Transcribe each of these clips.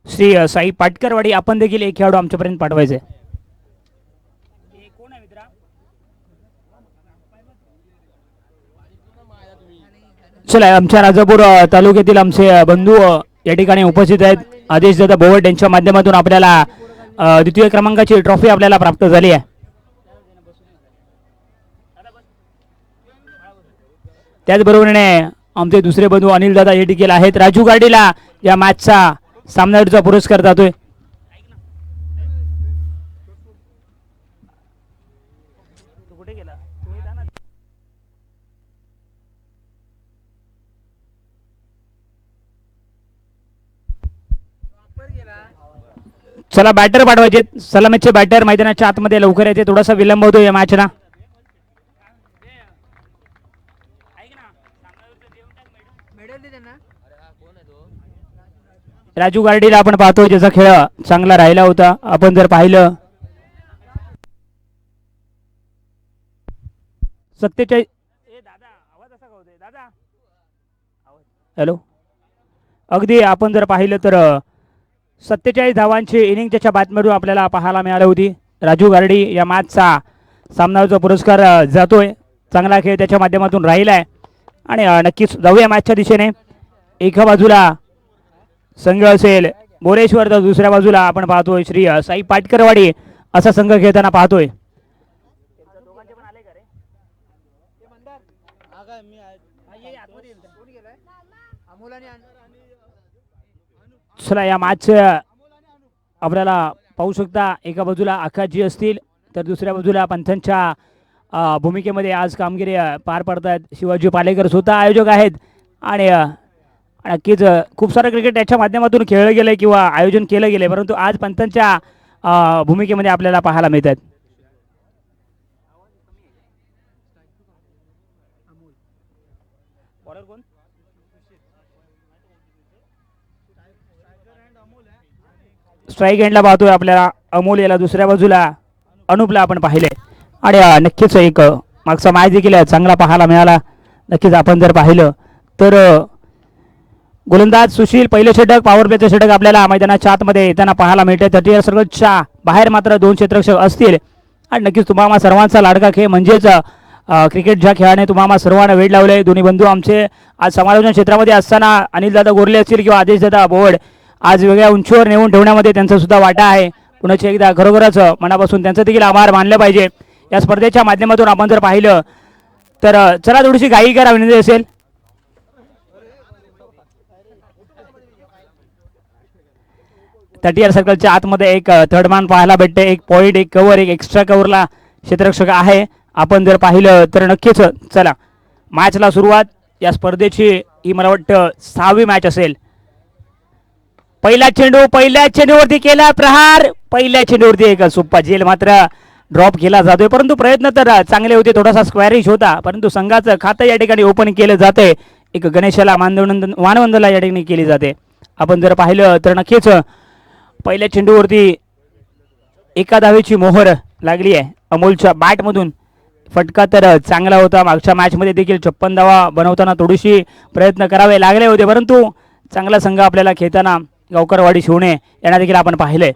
श्री साई पाटकरवाडी आपण देखील एक खेळाडू आमच्यापर्यंत पाठवायचे. चला आमच्या राजापूर तालुक्यातील आमचे बंधू या ठिकाणी उपस्थित आहेत. आदेश दादा बोवट यांच्या माध्यमातून आपल्याला द्वितीय क्रमांकाची ट्रॉफी आपल्याला प्राप्त झाली आहे. त्याचबरोबरीने आमचे दुसरे बंधू अनिल दादा हे देखील आहेत. राजू गाडीला या मॅचचा सामनावीरचा पुरस्कार जातोय. चला बॅटर पाठवायचे. सलामीचे बॅटर मैदानाच्या आतमध्ये लवकर येते. थोडासा विलंब होतो या मॅचला. राजू गार्डीला आपण पाहतो ज्याचा खेळ चांगला राहिला होता. आपण जर पाहिलं 47 हॅलो अगदी आपण जर पाहिलं तर 47 धावांची इनिंग त्याच्या बातमीतून आपल्याला पाहायला मिळाली होती. राजू गार्डी या मॅचचा सामनाचा पुरस्कार जातोय. चांगला खेळ त्याच्या माध्यमातून राहिला आहे आणि नक्कीच जाऊया मॅचच्या दिशेने. एका बाजूला संघ असेल बोरेश्वर तर दुसऱ्या बाजूला आपण पाहतोय श्री साई पाटकरवाडी असा संघ खेळताना पाहतोय. चला या मॅच आपल्याला पाहू शकता. एका बाजूला आकाशजी असतील तर दुसऱ्या बाजूला पंथांच्या भूमिकेमध्ये आज कामगिरी पार पडतात. शिवाजी पालेकर स्वतः आयोजक आहेत आणि नक्कीच खूप सारं क्रिकेट त्याच्या माध्यमातून खेळलं गेलं किंवा आयोजन केलं गेलं, परंतु आज पंथांच्या भूमिकेमध्ये आपल्याला पाहायला मिळतात. स्ट्राईक हँडला पाहतोय आपल्याला अमोल याला. दुसऱ्या बाजूला अनुपला आपण पाहिले आणि नक्कीच एक मागचा मॅच देखील चांगला पाहायला मिळाला. नक्कीच आपण जर पाहिलं तर गोलंदाज सुशील पहिले षटक पॉवर प्लेचं षटक आपल्याला मैदानाच्या आतमध्ये येताना पाहायला मिळते. 30 सर्कलच्या बाहेर मात्र 2 क्षेत्ररक्षक असतील आणि नक्कीच तुम्हाला सर्वांचा लाडका खेळ म्हणजेच क्रिकेट ज्या खेळाने तुम्हाला सर्वांना वेळ लावले. दोन्ही बंधू आमचे आज समालोचन क्षेत्रामध्ये असताना अनिलदादा गोरले असतील किंवा आदेशदादा बोवड आज वेगळ्या उंचीवर नेऊन ठेवण्यामध्ये त्यांचा सुद्धा वाटा आहे. पुन्हा एकदा खरोखरच मनापासून त्यांचं देखील आभार मानले पाहिजे. या स्पर्धेच्या माध्यमातून आपण जर पाहिलं तर चला थोडीशी घाई करा विनंती असेल. सर्कलच्या आतमध्ये एक थर्ड मॅन पाहायला भेटते. एक पॉईंट एक कव्हर एक एक्स्ट्रा कव्हरला क्षेत्ररक्षक आहे. आपण जर पाहिलं तर नक्कीच चला मॅचला सुरुवात. या स्पर्धेची ही मला वाटतं 6वी मॅच असेल. पहिला चेंडूवरती केला प्रहार. पहिल्या चेंडूवरती एक सुप्पा झेल मात्र ड्रॉप केला जातोय, परंतु प्रयत्न तर चांगले होते. थोडासा स्क्वॅरिश होता, परंतु संघाचं खातं या ठिकाणी ओपन केलं जाते. एक गणेशाला मानवंदनला या ठिकाणी केली जाते. आपण जर पाहिलं तर नक्कीच पहिल्या चेंडूवरती एका धावेची मोहर लागली आहे अमोलच्या बॅटमधून. फटका तर चांगला होता. मागच्या मॅचमध्ये देखील 56 धावा बनवताना थोडीशी प्रयत्न करावे लागले होते, परंतु चांगला संघ आपल्याला खेळताना गावकरवाडी शिवणे यांना देखील आपण पाहिले.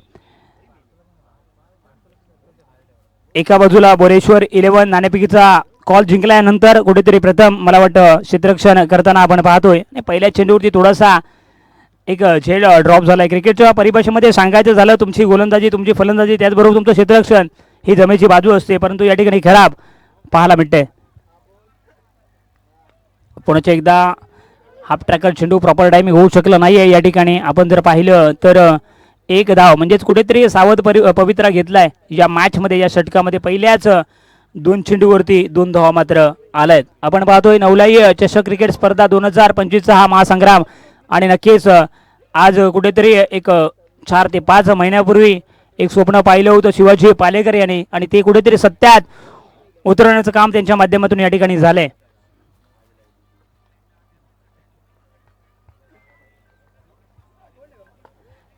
एका बाजूला बोरेश्वर 11 नाणेफेकीचा कॉल जिंकल्यानंतर कुठेतरी प्रथम मला वाटतं क्षेत्ररक्षण करताना आपण पाहतोय. आणि पहिल्या चेंडूवरती थोडासा एक झेल ड्रॉप झाला आहे. क्रिकेटच्या परिभाषेमध्ये सांगायचं झालं तुमची गोलंदाजी तुमची फलंदाजी त्याचबरोबर तुमचं क्षेत्ररक्षण ही जमेची बाजू असते, परंतु या ठिकाणी खराब पाहायला मिळते. पुण्याच्या एकदा हाफ ट्रॅकर चेंडू प्रॉपर टायमिंग होऊ शकलं नाही आहे. या ठिकाणी आपण जर पाहिलं तर एक धाव म्हणजेच कुठेतरी सावध पवित्रा घेतलाय या मॅचमध्ये. या षटकामध्ये पहिल्याच 2 चेंडूवरती 2 धावा मात्र आल्यात. आपण पाहतोय नवलाई चषक क्रिकेट स्पर्धा 2025चा हा महासंग्राम आणि नक्कीच आज कुठेतरी एक 4 ते 5 महिन्यापूर्वी एक स्वप्न पाहिलं होतं शिवाजी पालेकर यांनी आणि ते कुठेतरी सत्यात उतरवण्याचं काम त्यांच्या माध्यमातून या ठिकाणी झालंय.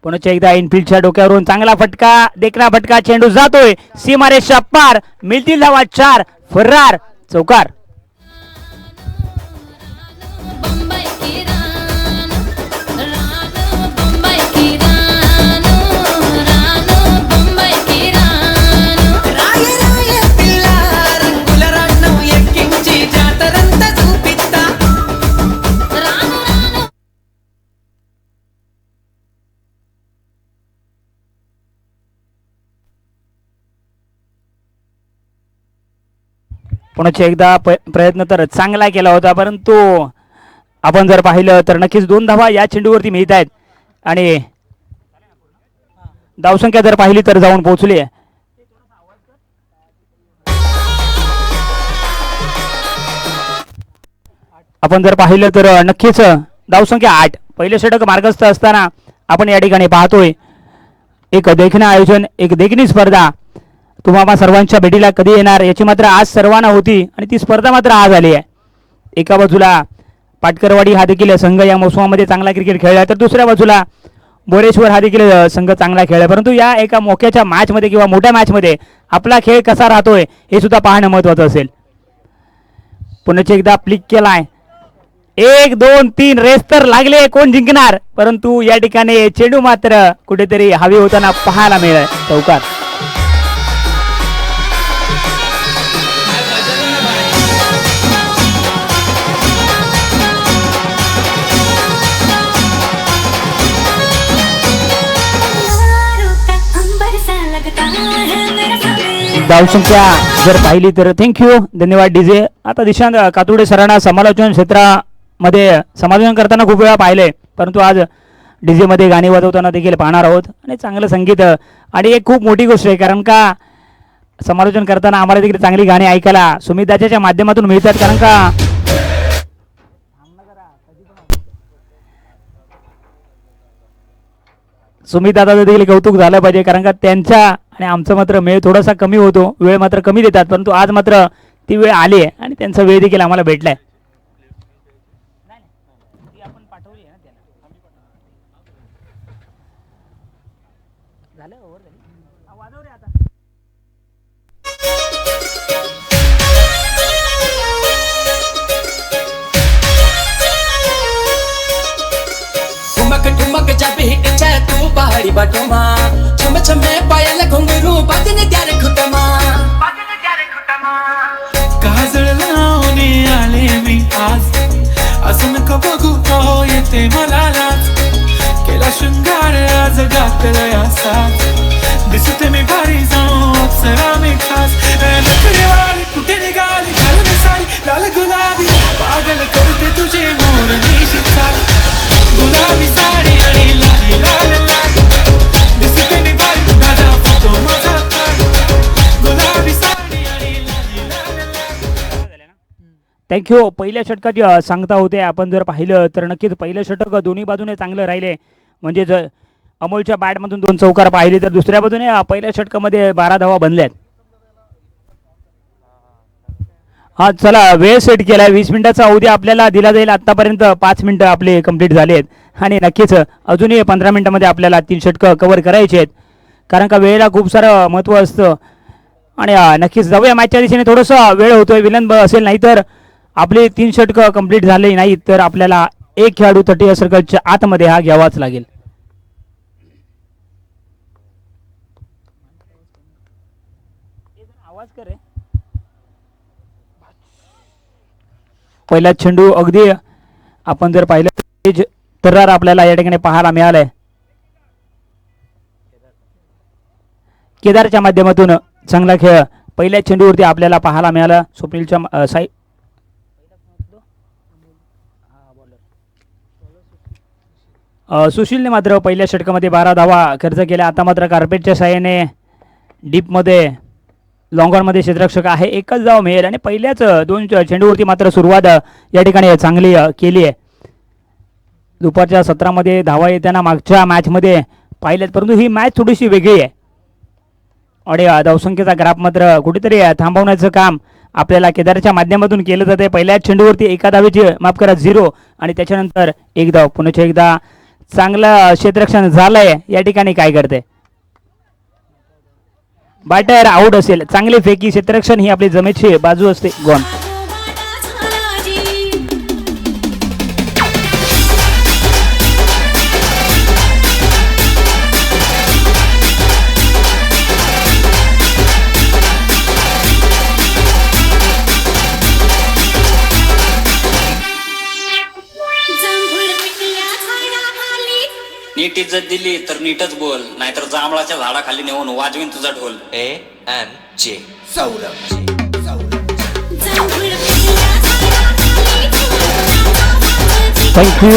पुन्हा एकदा इनफिल्डच्या डोक्यावरून चांगला फटका देखना फटका चेंडू जातोय सीमारेषा पार. मिळतील धावा 4 फरार चौकार. पुन्हा एकदा प्रयत्न तर चांगला केला होता, परंतु आपण जर पाहिलं तर नक्कीच 2 धावा या चेंडूवरती मिळत आहेत आणि धावसंख्या जर पाहिली तर जाऊन पोहोचली आहे. आपण जर पाहिलं तर नक्कीच धावसंख्या 8. पहिले षटक मार्गस्थ असताना आपण या ठिकाणी पाहतोय एक देखणं आयोजन, एक देखणी स्पर्धा तुम्हाला सर्वांच्या भेटीला कधी येणार याची मात्र आज सर्वांना होती आणि ती स्पर्धा मात्र आज आली आहे. एका बाजूला पाटकरवाडी हा देखील संघ या मोसमामध्ये चांगला क्रिकेट खेळला, तर दुसऱ्या बाजूला बोरेश्वर हा देखील संघ चांगला खेळला. परंतु या एका मोक्याच्या मॅचमध्ये किंवा मोठ्या मॅचमध्ये आपला खेळ कसा राहतोय हे सुद्धा पाहणं महत्त्वाचं असेल. पुन्हा एकदा प्लिक केलाय, 1 2 3 रेस तर लागले, कोण जिंकणार, परंतु या ठिकाणी चेंडू मात्र कुठेतरी हवी होताना पाहायला मिळाला चौकार. धावसंख्या जर पाहिली तर थँक्यू, धन्यवाद डीजे. आता दिशांत कातुडे सरांना समालोचन क्षेत्रामध्ये समालोचन करताना खूप वेळा पाहिले, परंतु आज डीजे मध्ये गाणी वाजवताना देखील पाहणार आहोत आणि चांगलं संगीत. आणि एक खूप मोठी गोष्ट आहे, कारण का समालोचन करताना आम्हाला देखील चांगली गाणी ऐकायला सुमितदाच्या माध्यमातून मिळतात. कारण का सुमित दादाचं देखील कौतुक झालं पाहिजे, कारण का त्यांच्या आणि आमचं मात्र वेळ थोडासा कमी होतो, वेळ मात्र कमी देतात, परंतु आज मात्र ती वेळ आली आहे आणि त्यांचा वेळ देखील आम्हाला भेटलाय. तू पहाड़ी बाटोमा छम छमे पायाला घुंगरू बाजने त्यारे खुटमा काजळ लावणे आले मी आज, असं नको बघू तो येते मला लाज. केला शृंगार आज घातलाय असाच, दिसते मी भारी जाऊ अप्सरा मी खास. नखरेवाली कुठे निघाली घालून साडी लाल गुलाबी, पागल करते तुझे मोर निशित साडी. गुलाबी साडी आणि लाली लाल लाल, दिसते मी भारी माझा फोटो माझा काढ. गुलाबी साडी आणि लाली लाल लाल. थँक्यू. पहिल्या षटकाची सांगता होते, आपण जर पाहिलं तर नक्कीच पहिलं षटक दोन्ही बाजूने चांगलं राहिले. म्हणजे जर अमोलच्या बॅटमधून 2 चौकार पाहिले तर दुसऱ्या बाजूने पहिल्या षटकामध्ये 12 धावा बनल्यात. हा चला, वेळ सेट केलाय, 20 मिनिटाचा अवधी आपल्याला दिला जाईल. आतापर्यंत 5 मिनिटं आपले कंप्लीट झाले आहेत आणि नक्कीच अजूनही 15 मिनिटांमध्ये आपल्याला 3 षटकं कव्हर करायचे आहेत, कारण का वेळेला खूप सारं महत्त्व असतं. आणि नक्कीच जाऊया मॅचच्या दिशेने. थोडंसं वेळ होतोय, विलंब असेल, नाही तर आपले 3 षटकं कंप्लीट झाले नाहीत तर आपल्याला एक खेळाडू 30 सर्कलच्या आतमध्ये हा घ्यावाच लागेल. आवाज करे पहिला चेंडू अगदी आपण जर पाहिलं तर आपल्याला या ठिकाणी पाहायला मिळालंय. केदारच्या माध्यमातून चांगला खेळ पहिल्या चेंडूवरती आपल्याला पाहायला मिळाला. स्वप्नीलच्या साई सुशीलने मात्र पहिल्या षटकामध्ये 12 धावा खर्च केल्या. आता मात्र कार्पेटच्या साहाय्याने डीपमध्ये लॉंगॉनमध्ये क्षेत्ररक्षक आहे, एकच धाव मिळेल आणि पहिल्याच 2 चेंडूवरती मात्र सुरुवात या ठिकाणी चांगली केली आहे. दुपारच्या सत्रामध्ये धावा येताना मागच्या मॅचमध्ये पाहिल्यात, परंतु ही मॅच थोडीशी वेगळी आहे आणि धावसंख्येचा ग्राफ मात्र कुठेतरी थांबवण्याचं काम आपल्याला केदारच्या माध्यमातून केलं जाते. पहिल्या चेंडूवरती एका धावेची माफ करा 0 आणि त्याच्यानंतर 1 धाव. पुन्हा एकदा चांगलं क्षेत्ररक्षण झालंय, या ठिकाणी काय करते बॅटर आउट असेल. चांगली फेकी क्षेत्ररक्षण ही आपली जमेची बाजू असते. गॉन. नीट इज्जत दिली तर नीटच बोल, नाहीतर जांभळाच्या झाडाखाली नेऊन वाजवीन तुझा ढोल. ANJ सौरभ. थँक्यू,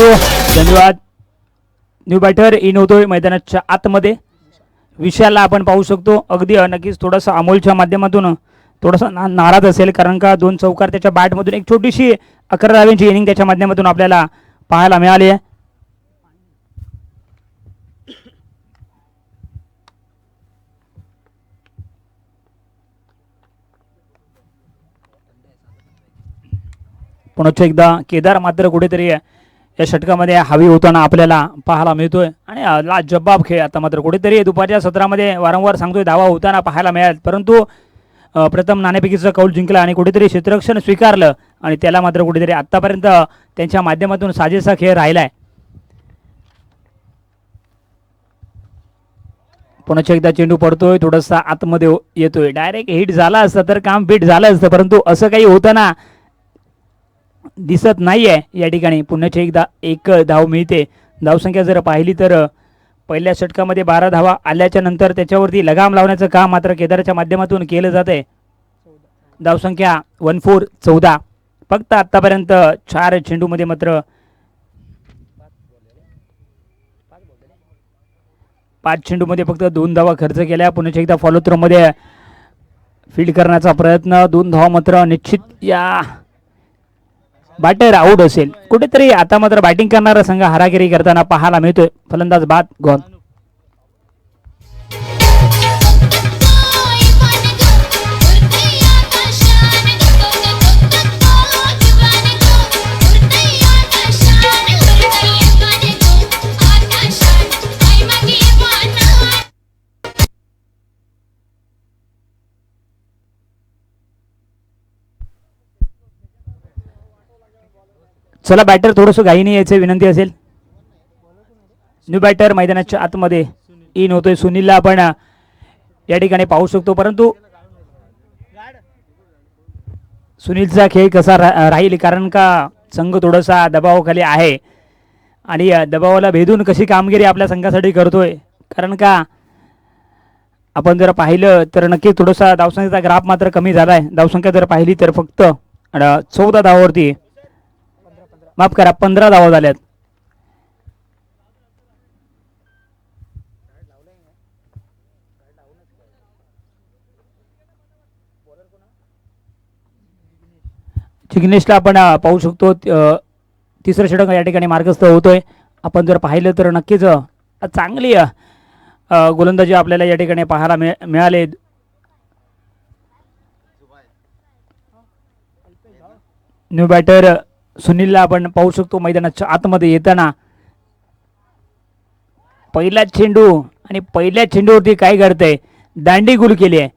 धन्यवाद. न्यू बॅटर इन होतोय मैदानाच्या आतमध्ये. विशालला आपण पाहू शकतो अगदी नक्कीच थोडंसं अमोलच्या माध्यमातून थोडासा नाराज असेल, कारण का 2 चौकार त्याच्या बॅटमधून एक छोटीशी 11 धावांची इनिंग त्याच्या माध्यमातून आपल्याला पाहायला मिळाली आहे. पुन्हा एकदा केदार मात्र कुठेतरी या षटकामध्ये हवी होताना आपल्याला पाहायला मिळतोय आणि लाजबाब खेळ. आता मात्र कुठेतरी दुपारच्या सत्रामध्ये वारंवार सांगतोय धावा होताना पाहायला मिळाल, परंतु प्रथम नाणेफेकीचा कौल जिंकला आणि कुठेतरी क्षेत्ररक्षण स्वीकारलं आणि त्याला मात्र कुठेतरी आतापर्यंत त्यांच्या माध्यमातून साजेसा खेळ राहिलाय. पुन्हा एकदा चेंडू पडतोय, थोडासा आतमध्ये येतोय. डायरेक्ट हिट झाला असतं तर काम फिट झालं असतं, परंतु असं काही होताना दिसत नाहीये या ठिकाणी. पुन्हा एकदा 1 धाव मिळते. धावसंख्या जर पाहिली तर पहिल्या षटकामध्ये 12 धावा आल्याच्या नंतर त्याच्यावरती लगाम लावण्याचं काम मात्र केदारच्या माध्यमातून केलं जातंय. धावसंख्या 14 फक्त आतापर्यंत 4 चेंडूमध्ये मात्र 5 चेंडूमध्ये फक्त 2 धावा खर्च केल्या. पुन्हा एकदा फॉलो थ्रोमध्ये फील्ड करण्याचा प्रयत्न, 2 धावा मात्र निश्चित या बॅटर आऊट असेल. कुठेतरी आता मात्र बॅटिंग करणारा संघ हारागिरी करताना पाहायला मिळतोय. फलंदाज बाद गॉन. चला बॅटर थोडंसं घाईने यायचं विनंती असेल. न्यू बॅटर मैदानाच्या आतमध्ये इन होतोय. सुनीलला आपण या ठिकाणी पाहू शकतो, परंतु सुनीलचा खेळ कसा राहील, कारण का संघ थोडासा दबावाखाली आहे आणि दबावाला भेदून कशी कामगिरी आपल्या संघासाठी करतोय. कारण का आपण जर पाहिलं तर नक्की थोडासा धावसंख्येचा ग्राफ मात्र कमी झाला आहे. धावसंख्या जर पाहिली तर फक्त 14 धावावरती, माफ करा 15 धावा झाल्यात. जिग्नेशला आपण पाहू शकतो. तिसरं षटक या ठिकाणी मार्गस्थ होतोय. आपण जर पाहिलं तर नक्कीच चांगली गोलंदाजी आपल्याला या ठिकाणी पाहायला मिळाले. न्यू बॅटर सुनीलला आपण पाहू शकतो मैदानाच्या आतमध्ये येताना. पहिला चेंडू आणि पहिल्या चेंडूवरती काय घडतंय, दांडी गुल केली आहे.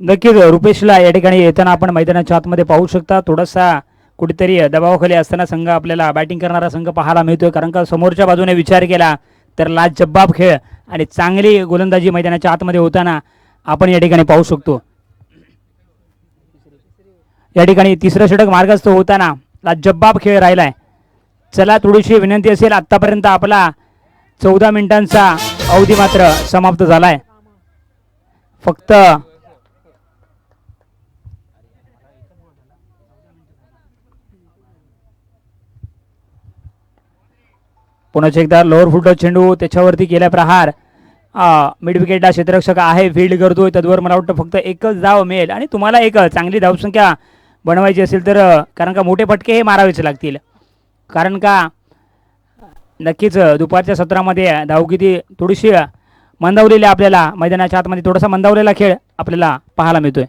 नक्कीच रुपेशला या ठिकाणी येताना आपण मैदानाच्या आतमध्ये पाहू शकता. थोडासा कुठेतरी दबावाखाली असताना संघ आपल्याला बॅटिंग करणारा संघ पाहायला मिळतोय, कारण का समोरच्या बाजूने विचार केला तर लाजबाब खेळ आणि चांगली गोलंदाजी मैदानाच्या आतमध्ये होताना आपण या ठिकाणी पाहू शकतो. या ठिकाणी तिसरं षटक मार्गस्थ होताना लाजबाब खेळ राहिलाय. चला थोडीशी विनंती असेल, आतापर्यंत आपला 14 मिनिटांचा अवधी मात्र समाप्त झालाय. फक्त पुन्हा एकदा लोअर फुट चेंडू, त्याच्यावरती केला प्रहार. मिड विकेटला क्षेत्ररक्षक आहे, फील्ड करतोय. तद्वर मला वाटतं फक्त 1च धाव मिळेल आणि तुम्हाला एक चांगली धावसंख्या बनवायची असेल तर, कारण का मोठे फटके हे मारावेच लागतील, कारण का नक्कीच दुपारच्या सत्रामध्ये धावगती थोडीशी मंदावलेली आपल्याला मैदानाच्या आतमध्ये थोडासा मंदावलेला खेळ आपल्याला पाहायला मिळतोय.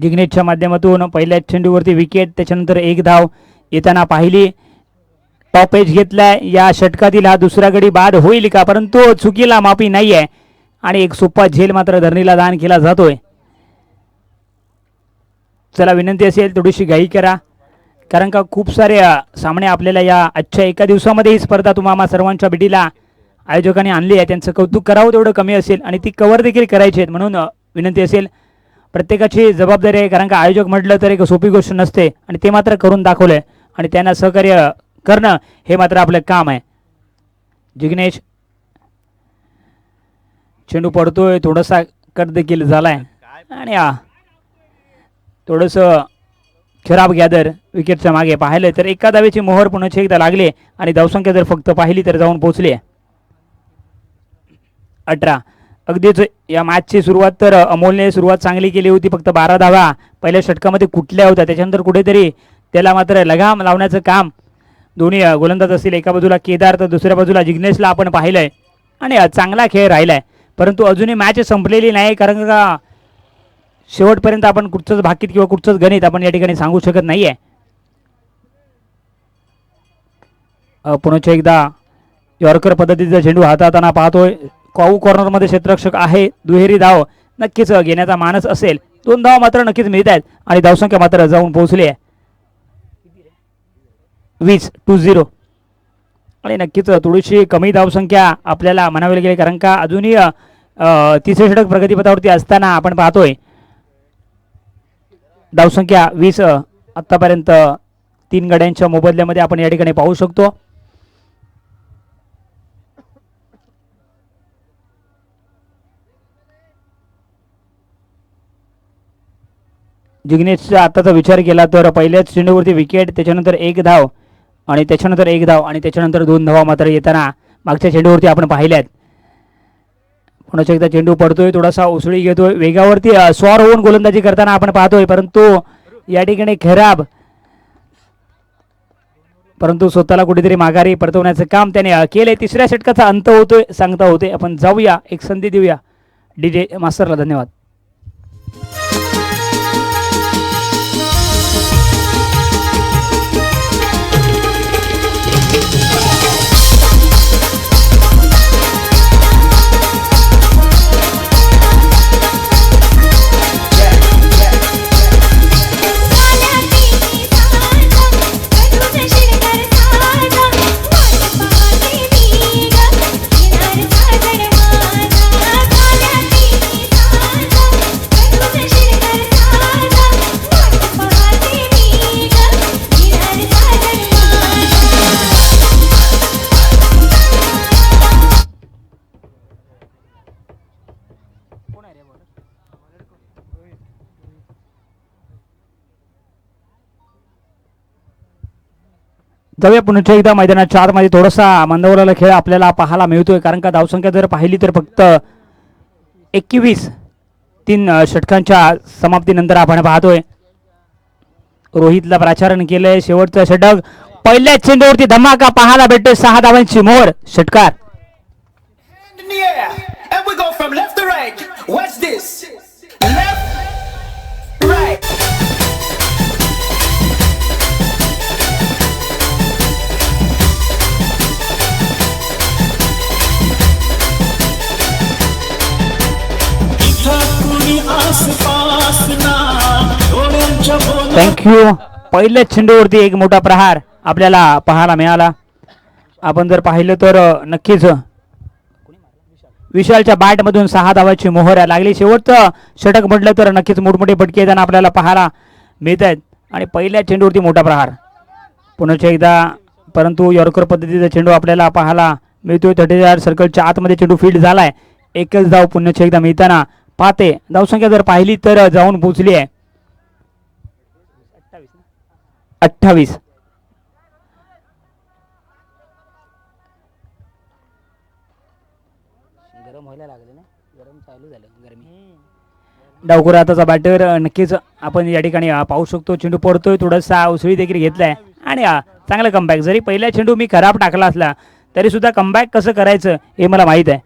जिग्नेशच्या माध्यमातून पहिल्या चेंडूवरती विकेट, त्याच्यानंतर एक धाव येताना पाहिली. टॉप एज घेतलाय. या षटकातील हा दुसरा गडी बाद होईल का, परंतु चुकीला माफी नाही आहे आणि एक सोपा झेल मात्र धरणीला दान केला जातोय. चला, विनंती असेल थोडीशी घाई करा, कारण का खूप सारे सामने आपल्याला या आजच्या एका दिवसामध्ये ही स्पर्धा तुम्हाला सर्वांच्या भेटीला आयोजकांनी आणली आहे. त्यांचं कौतुक करावं तेवढं कमी असेल आणि ती कव्हर देखील करायची आहेत. म्हणून विनंती असेल, प्रत्येकाची जबाबदारी आहे, कारण का आयोजक म्हटलं तर एक सोपी गोष्ट नसते आणि ते मात्र करून दाखवलं आहे आणि त्यांना सहकार्य करणं हे मात्र आपलं काम आहे. जिग्नेश चेंडू पडतोय, थोडासा कट देखील झालाय आणि थोडंसं खराब गॅदर विकेटच्या मागे पाहिलं तर एका धावेची मोहर पुन्हा एकदा लागली आणि धावसंख्या जर फक्त पाहिली तर जाऊन पोहोचली 18. अगदीच या मॅचची सुरुवात तर अमोलने सुरुवात चांगली केली होती, फक्त 12 धावा पहिल्या षटकामध्ये कुठल्या होत्या. त्याच्यानंतर कुठेतरी त्याला मात्र लगाम लावण्याचं काम दोन्ही गोलंदाज असतील, एका बाजूला केदार तर दुसऱ्या बाजूला जिग्नेशला आपण पाहिलंय आणि चांगला खेळ राहिलाय. परंतु अजूनही मॅच संपलेली नाही, कारण का शेवटपर्यंत आपण कुठचंच भाकीत किंवा कुठचंच गणित आपण या ठिकाणी सांगू शकत नाहीये. पुन्हा एकदा यॉर्कर पद्धतीचा चेंडू हाताळताना पाहतोय. काऊ कॉर्नरमध्ये क्षेत्ररक्षक आहे. दुहेरी धाव नक्कीच घेण्याचा मानस असेल. 2 धाव मात्र नक्कीच मिळत आहेत आणि धावसंख्या मात्र जाऊन पोहोचली आहे 20 आणि नक्कीच थोडीशी कमी धावसंख्या आपल्याला म्हणावी लागेल, कारण का अजूनही तिसरे षटक प्रगतीपथावरती असताना आपण पाहतोय धावसंख्या 20 आतापर्यंत 3 गड्यांच्या मोबदल्यामध्ये आपण या ठिकाणी पाहू शकतो. जिग्नेशचा आताचा विचार केला तर पहिल्याच चेंडूवरती विकेट, त्याच्यानंतर एक धाव आणि त्याच्यानंतर एक धाव आणि त्याच्यानंतर 2 धावा मात्र येताना मागच्या चेंडूवरती आपण पाहिल्यात. पुन्हा एकदा चेंडू पडतोय, थोडासा उसळी घेतोय, वेगावरती स्वार होऊन गोलंदाजी करताना आपण पाहतोय, परंतु या ठिकाणी खराब, परंतु स्वतःला कुठेतरी माघारी परतवण्याचं काम त्याने केलंय. तिसऱ्या षटकाचा अंत होतोय सांगता होते. आपण जाऊया, एक संधी देऊया डीजे मास्टरला. धन्यवाद. जाऊया पुन्हा एकदा मैदानाच्या आतमध्ये. थोडासा मंदावलेला खेळ आपल्याला पाहायला मिळतोय, कारण का धावसंख्या जर पाहिली तर फक्त 21 3 षटकांच्या समाप्तीनंतर आपण पाहतोय रोहितला प्राचारण केलंय. शेवटचं षटक, पहिल्या चेंडूवरती धमाका पाहायला भेटतोय. 6 धावांची मोहर, षटकार. In the air, and we go from left to right. Watch this. Left, right. Thank you. पहिल्या चेंडूवरती एक मोठा प्रहार आपल्याला पाहायला मिळाला. आपण जर पाहिलं तर नक्कीच विशालच्या बॅटमधून 6 धावाची मोहर लागली. शेवटचं षटक म्हटलं तर नक्कीच मोठमोठे फटके येताना आपल्याला पाहायला मिळत आहेत आणि पहिल्या चेंडूवरती मोठा प्रहार पुन्हा एकदा. परंतु यॉर्कर पद्धतीचा चेंडू आपल्याला पाहायला मिळतोय. 30 सर्कलच्या आतमध्ये चेंडू फील्ड झालाय. एकच धाव पुन्हा एकदा मिळताना पाहते. धावसंख्या जर पाहिली तर जाऊन पोहोचली आहे 28. डावखुरा आताचा बॅटर नक्कीच आपण या ठिकाणी पाहू शकतो. चेंडू पडतोय, थोडासा उसळी देखील घेतलाय आणि चांगला कमबॅक. जरी पहिला चेंडू मी खराब टाकला असला तरी सुद्धा कमबॅक कसं करायचं हे मला माहीत आहे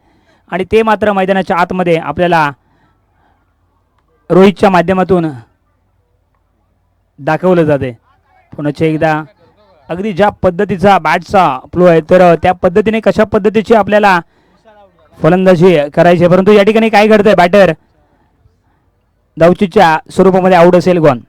आणि ते मात्र मैदानाच्या आतमध्ये आपल्याला रोहितच्या माध्यमातून दाखवलं जाते. पुन्हा एकदा अगदी ज्या पद्धतीचा बॅटचा फ्लो आहे तर त्या पद्धतीने कशा पद्धतीची आपल्याला फलंदाजी करायची आहे. परंतु या ठिकाणी काय घडतंय, बॅटर धावचीच्या स्वरूपामध्ये आउट असेल गॉन.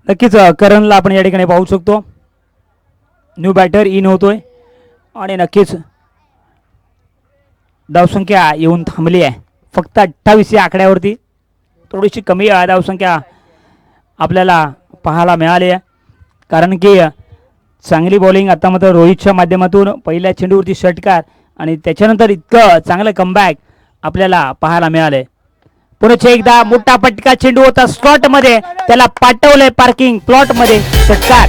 नक्कीच करणला आपण या ठिकाणी पाहू शकतो. न्यू बॅटर इन होतोय आणि नक्कीच धावसंख्या येऊन थांबली आहे. फक्त 28 या आकड्यावरती थोडीशी कमी धावसंख्या आपल्याला पाहायला मिळाली आहे. कारण की चांगली बॉलिंग आता मात्र रोहितच्या माध्यमातून पहिल्या चेंडूवरती षटकार आणि त्याच्यानंतर इतकं चांगलं कमबॅक आपल्याला पाहायला मिळाले. पुन्हा एकदा मोठा पटका चेंडू होता स्लॉट मध्ये, त्याला पाठवलंय पार्किंग प्लॉट मध्ये, षटकार.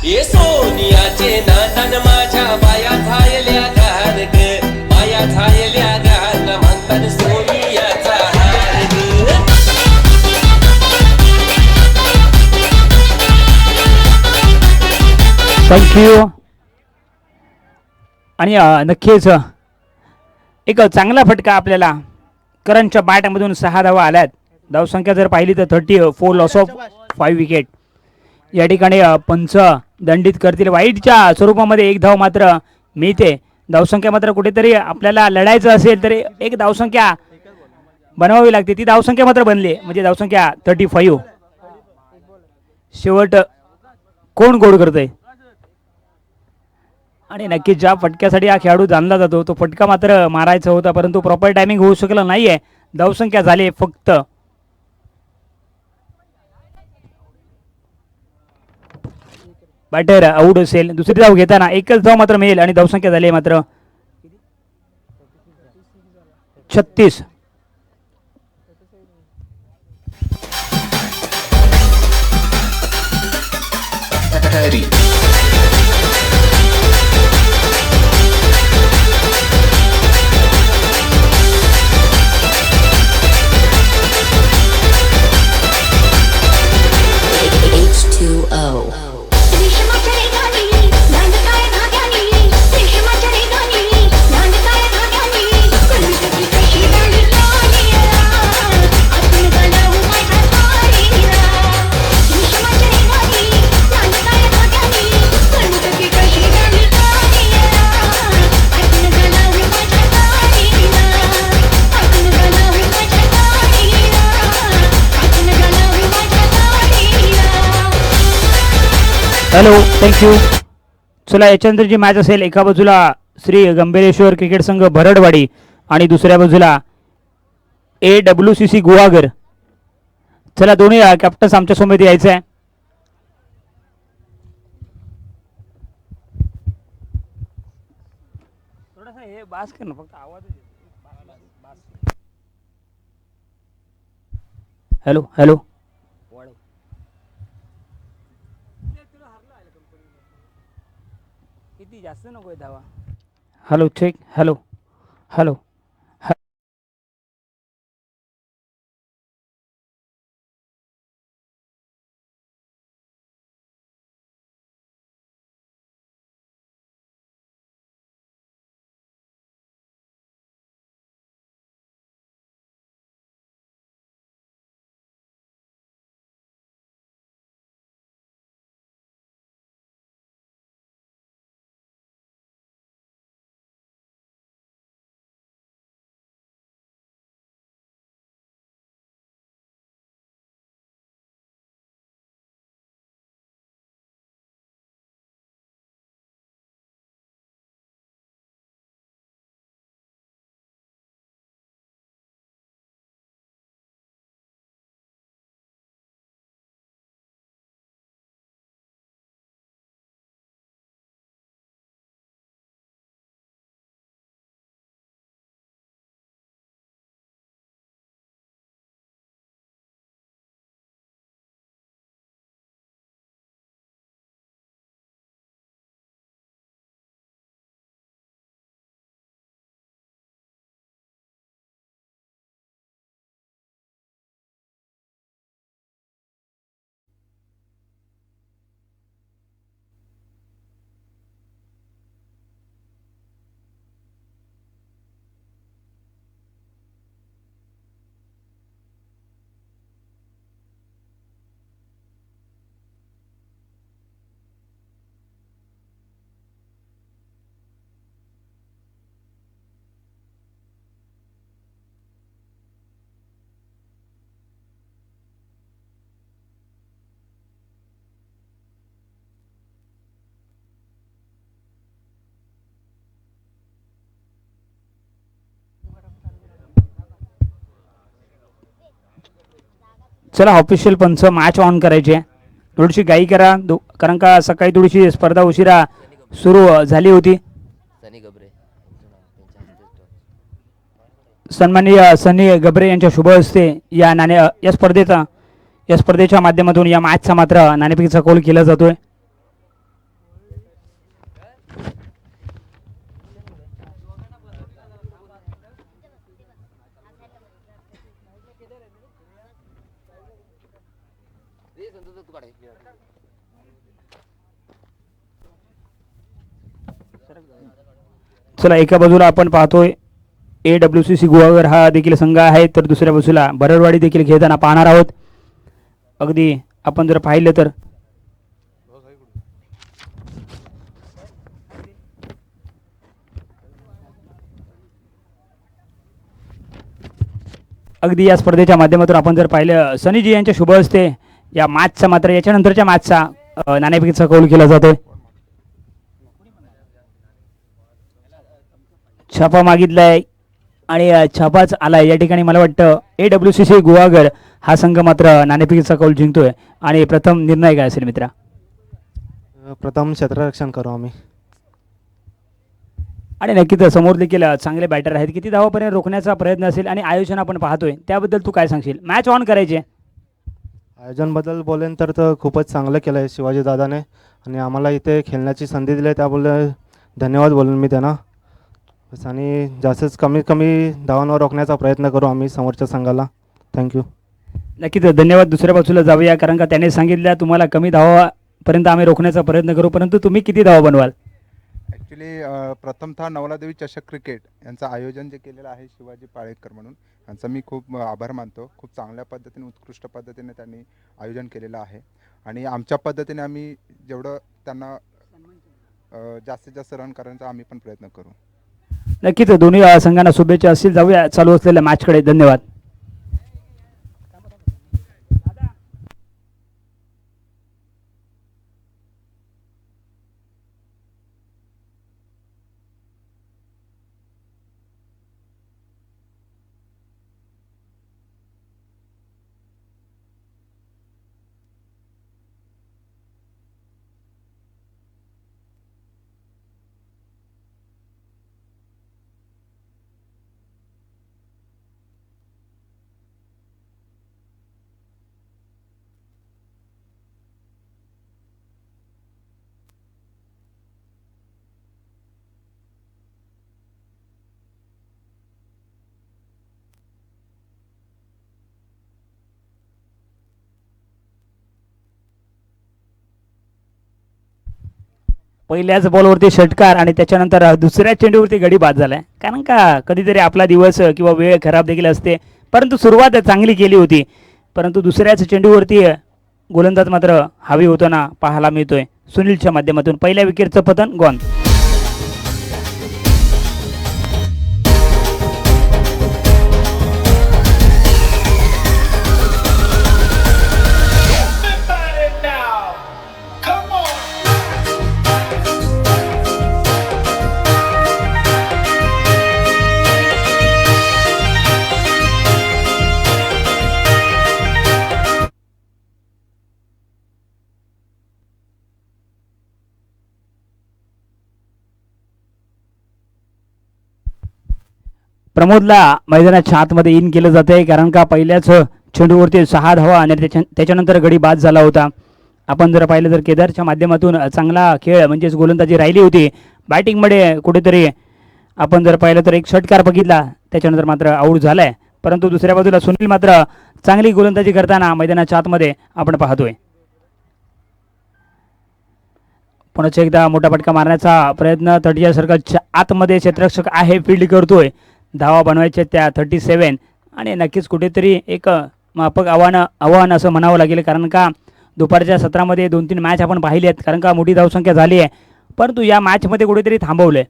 ये सोनियाचे नानन माझ्या बाया झायल्या गार ग, बाया झायल्या गार म्हणतात सोनियाचा हार ग. थँक्यू. आणि नक्कीच एक चांगला फटका आपल्याला करणच्या बॅटमधून 6 धावा आल्यात. धावसंख्या जर पाहिली तर 34 लॉस ऑफ 5 विकेट. या ठिकाणी पंच दंडित करतील. वाईटच्या स्वरूपामध्ये 1 धाव मात्र मिळते. धावसंख्या मात्र कुठेतरी आपल्याला लढायचं असेल तर एक धावसंख्या बनवावी लागते. ती धावसंख्या मात्र बनली, म्हणजे धावसंख्या 35. शेवट कोण गोड करतंय. आणि नक्कीच ज्या फटक्यासाठी हा खेळाडू जाणला जातो तो फटका मात्र मारायचा होता, परंतु प्रॉपर टायमिंग होऊ शकलं नाहीये. धावसंख्या झाली फक्त बॅटर आऊट असेल. दुसरी धाव घेताना एकच धाव मात्र मिळेल आणि धावसंख्या झाली मात्र 36. H2O. Hello, thank you. चला, याच्यानंतर जी मॅच असेल, एका बाजूला श्री गंभीरेश्वर क्रिकेट संघ भरडवाडी आणि दुसऱ्या बाजूला AWCC गुहागर. चला, दोन्ही कॅप्टन्स आमच्या समोर यायचं आहे. थोडासा हे बास कर ना, फक्त आवाज. Hello hello. किती जास्त नको धावा. Hello check. Hello hello. चला ऑफिशियल पंच मॅच ऑन करायचे. थोडीशी घाई करा कारण का सकाळी थोडीशी स्पर्धा उशिरा सुरू झाली होती. सन्माननीय सनी गबरे यांच्या शुभ हस्ते या स्पर्धेच्या माध्यमातून या मॅचचा मात्र नाणेफेकीचा कौल केला जातोय. चला एका बाजूला आपण पाहतोय AWCC गुहागर हा देखील संघ आहे, तर दुसऱ्या बाजूला बरडवाडी देखील खेळताना पाहणार आहोत. अगदी आपण जर पाहिलं तर अगदी या स्पर्धेच्या माध्यमातून आपण जर पाहिलं सनीजी यांच्या शुभ हस्ते या मॅचचा मात्र याच्यानंतरच्या मॅचचा नाणेफेकीचा कौल केला जातोय. छापा मागितलाय आणि छापाच आलाय. या ठिकाणी मला वाटतं AWCC गुहागर हा संघ मात्र नाणेफेकीचा कौल जिंकतोय आणि प्रथम निर्णय काय असेल मित्रा? प्रथम क्षेत्ररक्षण करू आम्ही. आणि नक्कीच समोर देखील चांगले बॅटर आहेत. किती धावापर्यंत रोखण्याचा प्रयत्न असेल आणि आयोजन आपण पाहतोय त्याबद्दल तू काय सांगशील? मॅच ऑन करायचे. आयोजनबद्दल बोलेन तर खूपच चांगलं केलं आहे शिवाजी दादाने आणि आम्हाला इथे खेळण्याची संधी दिली आहे त्याबद्दल धन्यवाद बोलून मी त्यांना. बस आणि जास्तच कमी धावांवर रोखण्याचा प्रयत्न करू आम्ही समोरच्या संघाला. थँक्यू. नक्कीच धन्यवाद. दुसऱ्या बाजूला जाऊया कारण का त्याने सांगितलं तुम्हाला कमी धावापर्यंत आम्ही रोखण्याचा प्रयत्न करू, परंतु तुम्ही किती धावा बनवाल? ॲक्च्युली प्रथमतः नवलादेवी चषक क्रिकेट यांचं आयोजन जे केलेलं आहे शिवाजी पाळेकर म्हणून यांचा मी खूप आभार मानतो. खूप चांगल्या पद्धतीने उत्कृष्ट पद्धतीने त्यांनी आयोजन केलेलं आहे आणि आमच्या पद्धतीने आम्ही जेवढं त्यांना जास्तीत जास्त रन करण्याचा आम्ही पण प्रयत्न करू. नक्कीच दोन्ही संघांना शुभेच्छा असतील. जाऊया चालू असलेल्या मॅचकडे. धन्यवाद. पहिल्याच बॉलवरती षटकार आणि त्याच्यानंतर दुसऱ्या चेंडूवरती गडी बाद झालाय. कारण का कधीतरी आपला दिवस किंवा वेळ खराब देखील असते, परंतु सुरुवात चांगली केली होती, परंतु दुसऱ्याच चेंडूवरती गोलंदाज मात्र हवी होताना पाहायला मिळतोय. सुनीलच्या माध्यमातून पहिल्या विकेटचं पतन गॉन. प्रमोदला मैदानाच्या आतमध्ये इन केलं जात आहे कारण का पहिल्याच चेंडूवरती 6 धावा आणि त्याच्यानंतर गडी बाद झाला होता. आपण जर पाहिलं तर केदारच्या माध्यमातून चांगला खेळ म्हणजेच गोलंदाजी राहिली होती. बॅटिंगमध्ये कुठेतरी आपण जर पाहिलं तर एक षटकार बघितला, त्याच्यानंतर मात्र आऊट झालाय, परंतु दुसऱ्या बाजूला सुनील मात्र चांगली गोलंदाजी करताना मैदानाच्या आतमध्ये आपण पाहतोय. पुन्हा एकदा मोठा फटका मारण्याचा प्रयत्न 30 सर्कलच्या आतमध्ये क्षेत्ररक्षक आहे, फील्ड करतोय. धावा बनवायचे त्या 37 आणि नक्कीच कुठेतरी एक माफक आव्हान असं म्हणावं लागेल कारण का दुपारच्या सत्रामध्ये 2-3 मॅच आपण पाहिली आहेत कारण का मोठी धावसंख्या झाली आहे, परंतु या मॅचमध्ये कुठेतरी थांबवलंय.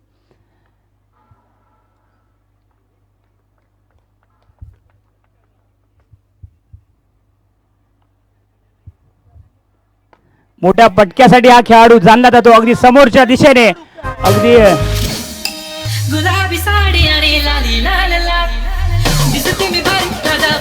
मोठ्या पटक्यासाठी हा खेळाडू जाणला जातो अगदी समोरच्या दिशेने. अगदी गुलाबी साडी आणि लाली लाल लाल दिसते मी भारी दादा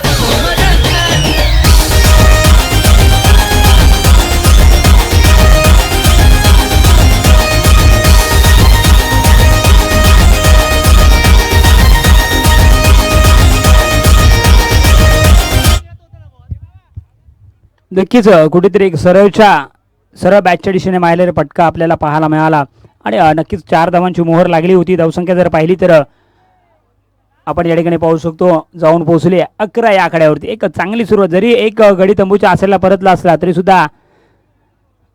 नक्कीच कुठेतरी एक सरळ बॅटच्या दिशेने मारलेला फटका आपल्याला पाहायला मिळाला आणि नक्कीच 4 धावांची मोहर लागली होती. धावसंख्या जर पाहिली तर आपण या ठिकाणी पाहू शकतो जाऊन पोहोचले 11 या आकड्यावरती. एक चांगली सुरुवात, जरी एक गडी तंबूच्या आसेला परतला असला तरी सुद्धा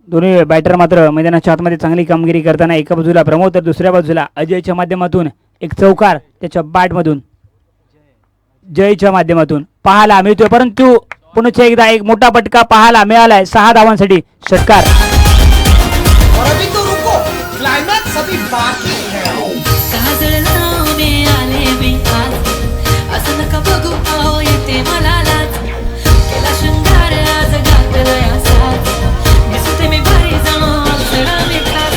दोन्ही बॅटर मात्र मैदानाच्या आतमध्ये चांगली कामगिरी करताना एका बाजूला प्रमोद तर दुसऱ्या बाजूला अजयच्या माध्यमातून एक चौकार, त्याच्या बॅटमधून जयच्या माध्यमातून पाहायला मिळतोय. परंतु पुन्हा एकदा एक मोठा फटका पाहायला मिळालाय 6 धावांसाठी. षटकार काजळ लावणे आले मी आज असं नका बघू अहो येते मला लाज केला शृंगार आज घातला या साज दिसते मी भारी जाणो अक्षरा मी खास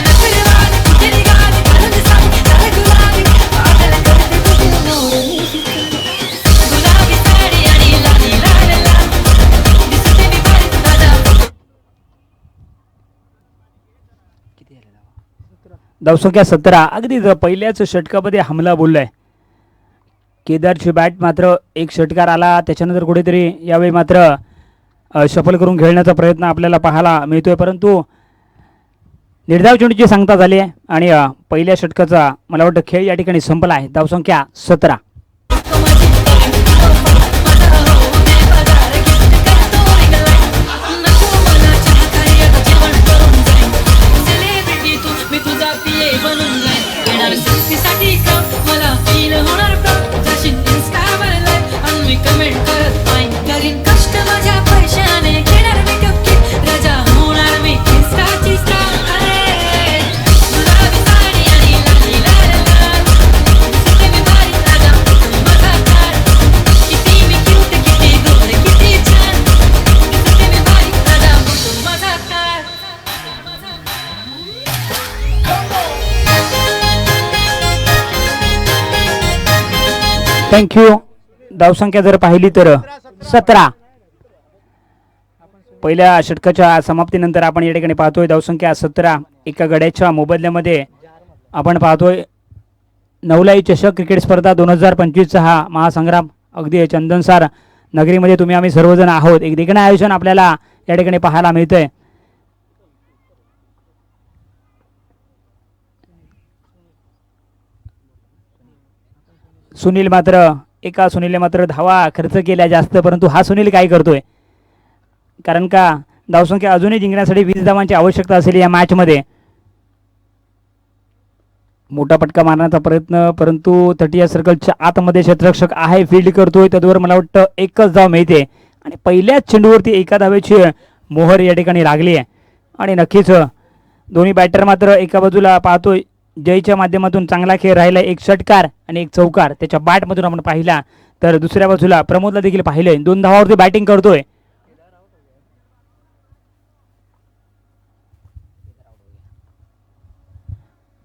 नखरेवाली कुठे निघाली परत साली काय गुलाबी पागल करते तुझी गुलाबी साडी आणि लाली लाल लाल दिसते मी भारी दादा. धावसंख्या 17. अगदी पहिल्याच षटकामध्ये हमला बोललाय. केदारची बॅट मात्र एक षटकार आला, त्याच्यानंतर कुठेतरी यावेळी मात्र शफल करून खेळण्याचा प्रयत्न आपल्याला पाहायला मिळतोय. परंतु निर्धाव चेंडूची सांगता झाली आहे आणि पहिल्या षटकाचा मला वाटतं खेळ या ठिकाणी संपला आहे. धावसंख्या 17. कष्ट माझ्या पैशाने घेणार मी टक्के रजा होणार मी इन्स्टाची स्टार. गुलाबी साडी आणि लाली लाल लाल दिसते मी भारी राजा माझा कार. किती मी क्यूट किती गोड किती छान दिसते मी भारी राजा माझा कार. थँक्यू. धावसंख्या जर पाहिली तर 17. पहिल्या षटकाच्या समाप्तीनंतर आपण या ठिकाणी पाहतोय धावसंख्या 17. एका गड्याच्या मोबदल्यामध्ये आपण पाहतोय नवलाई चषक क्रिकेट स्पर्धा 2025चा हा महासंग्राम अगदी चंदनसार नगरीमध्ये तुम्ही आम्ही सर्वजण आहोत. एक देखणं आयोजन आपल्याला या ठिकाणी पाहायला मिळतंय. सुनील सुनीलने मात्र धावा खर्च केल्या जास्त, परंतु हा सुनील काय करतोय, कारण का धावसंख्या अजूनही जिंकण्यासाठी 20 धावांची आवश्यकता असेल या मॅचमध्ये. मोठा फटका मारण्याचा प्रयत्न, परंतु 30 सर्कलच्या आतमध्ये क्षेत्ररक्षक आहे, फील्ड करतोय, त्यावर मला वाटतं एकच धाव मिळते आणि पहिल्याच चेंडूवरती एका धावेची मोहर या ठिकाणी लागली आहे. आणि नक्कीच दोन्ही बॅटर मात्र एका बाजूला पाहतोय जयच्या माध्यमातून चांगला खेळ राहिला, एक षटकार आणि एक चौकार त्याच्या बॅटमधून आपण पाहिला, तर दुसऱ्या बाजूला प्रमोदला देखील पाहिलंय 2 धावावरती बॅटिंग करतोय.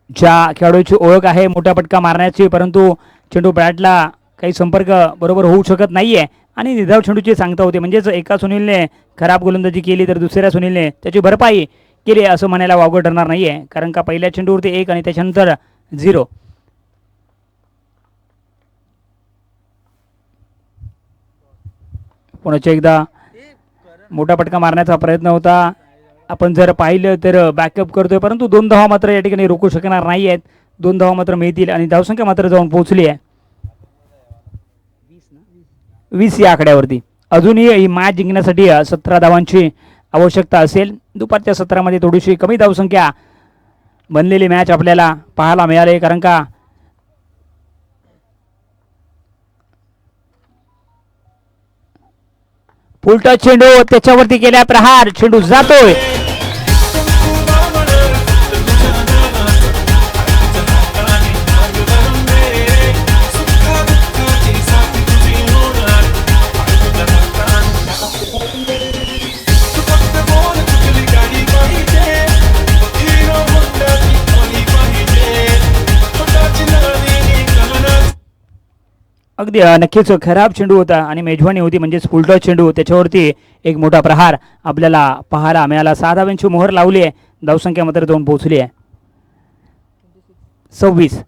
ज्या खेळाडूची ओळख आहे मोठा फटका मारण्याची, परंतु चेंडू बॅटला काही संपर्क बरोबर होऊ शकत नाहीये आणि निर्धाव चेंडूची सांगता होते. म्हणजेच एका सुनीलने खराब गोलंदाजी केली तर दुसऱ्या सुनीलने त्याची भरपाई केली असं म्हणायला वावगं ठरणार नाहीये, कारण का पहिल्या चेंडूवरती 1 आणि त्याच्यानंतर 0. पुन्हा एकदा मोठा फटका मारण्याचा प्रयत्न होता. आपण जर पाहिलं तर बॅकअप करतोय, परंतु 2 धावा मात्र या ठिकाणी रोखू शकणार नाही आहेत. 2 धावा मात्र मिळतील आणि धावसंख्या मात्र जाऊन पोहोचली आहे 20 या आकड्यावरती. अजूनही ही मॅच जिंकण्यासाठी 17 धावांची आवश्यकता असेल. दुपारच्या सत्रामध्ये थोडीशी कमी धावसंख्या बनलेली मॅच आपल्याला पाहायला मिळाली, कारण का उलटा चेंडू त्याच्यावरती केल्या प्रहार, चेंडू जातोय. अगदी नक्कीच खराब चेंडू होता आणि मेजवानी होती, म्हणजेच उलटा चेंडू त्याच्यावरती एक मोठा प्रहार आपल्याला पाहायला मिळाला. 6 धावांची मोहर लावली आहे, धावसंख्या मात्र जाऊन पोहोचली आहे 26.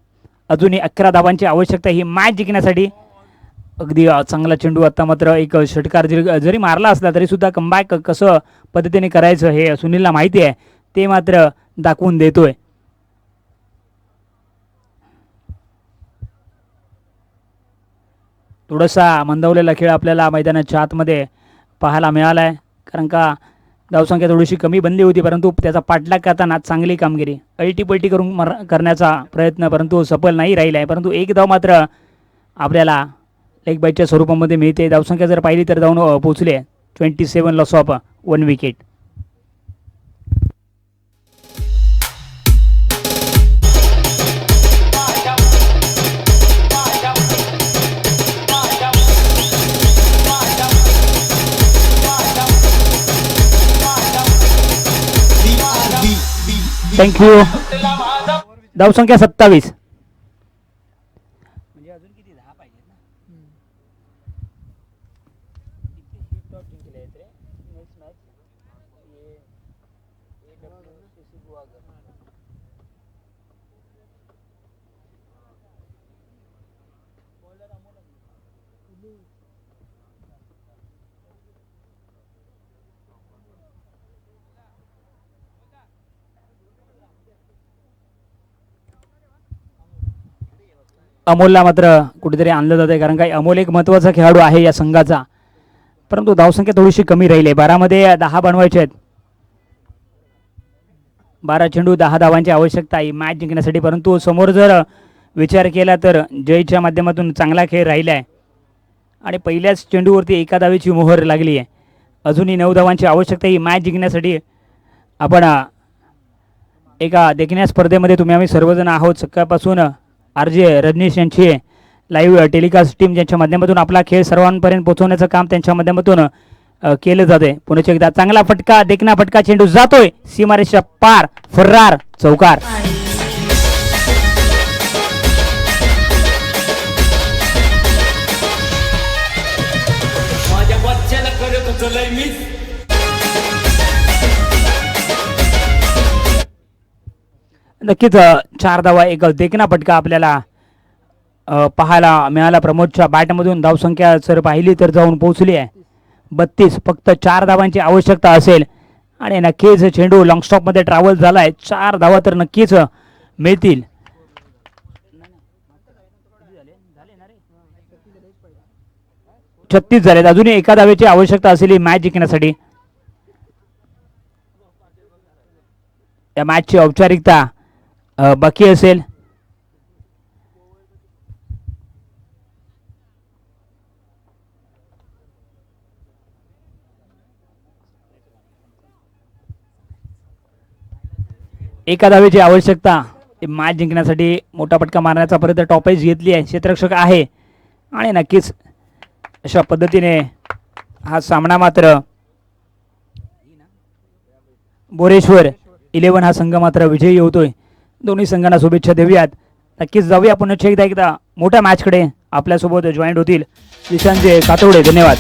अजूनही 11 धावांची आवश्यकता ही मॅच जिंकण्यासाठी. अगदी चांगला चेंडू. आता मात्र एक षटकार जरी मारला असला तरी सुद्धा कमबॅक कसं पद्धतीने करायचं हे सुनीलला माहिती आहे, ते मात्र दाखवून देतोय. थोडासा मंदावलेला खेळ आपल्याला मैदानाच्या आतमध्ये पाहायला मिळाला आहे, कारण का धावसंख्या थोडीशी कमी बनली होती, परंतु त्याचा पाठलाग करताना चांगली कामगिरी. अल्टीपल्टी करण्याचा प्रयत्न परंतु सफल नाही राहिला आहे. परंतु एक धाव मात्र आपल्याला लेग बाईटच्या स्वरूपामध्ये मिळते. धावसंख्या जर पाहिली तर धावून पोहोचली आहे 27, लॉस ऑफ 1 विकेट. थँक्यू. धावसंख्या 27. अमोलला मात्र कुठेतरी आणलं जातं आहे, कारण काय अमोल एक महत्त्वाचा खेळाडू आहे या संघाचा. परंतु धावसंख्या थोडीशी कमी राहिली आहे. 12 मध्ये 10 बनवायचे आहेत. 12 चेंडू 10 धावांची आवश्यकता आहे मॅच जिंकण्यासाठी. परंतु समोर जर विचार केला तर जयच्या माध्यमातून चांगला खेळ राहिला आहे आणि पहिल्याच चेंडूवरती एका धावेची मोहर लागली आहे. अजूनही 9 धावांची आवश्यकता ही मॅच जिंकण्यासाठी. आपण एका देखण्या स्पर्धेमध्ये तुम्ही आम्ही सर्वजण आहोत. सकाळपासून RJ रजनीश यांची लाईव्ह टेलिकास्ट टीम ज्यांच्या माध्यमातून आपला खेळ सर्वांपर्यंत पोहोचवण्याचं काम त्यांच्या माध्यमातून केलं जाते. पुन्हा एकदा चांगला फटका, देखना फटका, चेंडू जातोय सीमारेषा पार, फर्रार, चौकार. माझ्या बच्च्याला करत होतं लय मिस. नक्कीच 4 धावा, एक देखना फटका आपल्याला पाहायला मिळाला प्रमोदच्या बॅटमधून. धावसंख्या जर पाहिली तर जाऊन पोहोचली आहे 32. फक्त 4 धावांची आवश्यकता असेल आणि नक्कीच चेंडू लॉंगस्टॉपमध्ये ट्रॅव्हल झाला आहे. 4 धावा तर नक्कीच मिळतील. 36 झालेत. अजूनही एका धावेची आवश्यकता असेल ही मॅच जिंकण्यासाठी. या मॅचची औपचारिकता बाकी असेल. एका धावेची आवश्यकता मॅच जिंकण्यासाठी. मोठा फटका मारण्याचा पर्यंत टॉपेज घेतली आहे, क्षेत्ररक्षक आहे आणि नक्कीच अशा पद्धतीने हा सामना मात्र बोरेश्वर 11 हा संघ मात्र विजयी होतोय. दोन्ही संघांना शुभेच्छा देऊयात. नक्कीच जाऊया पुन्हा एकदा मोठ्या मॅचकडे. आपल्यासोबत जॉईंट होतील विशांचे कातोडे. धन्यवाद.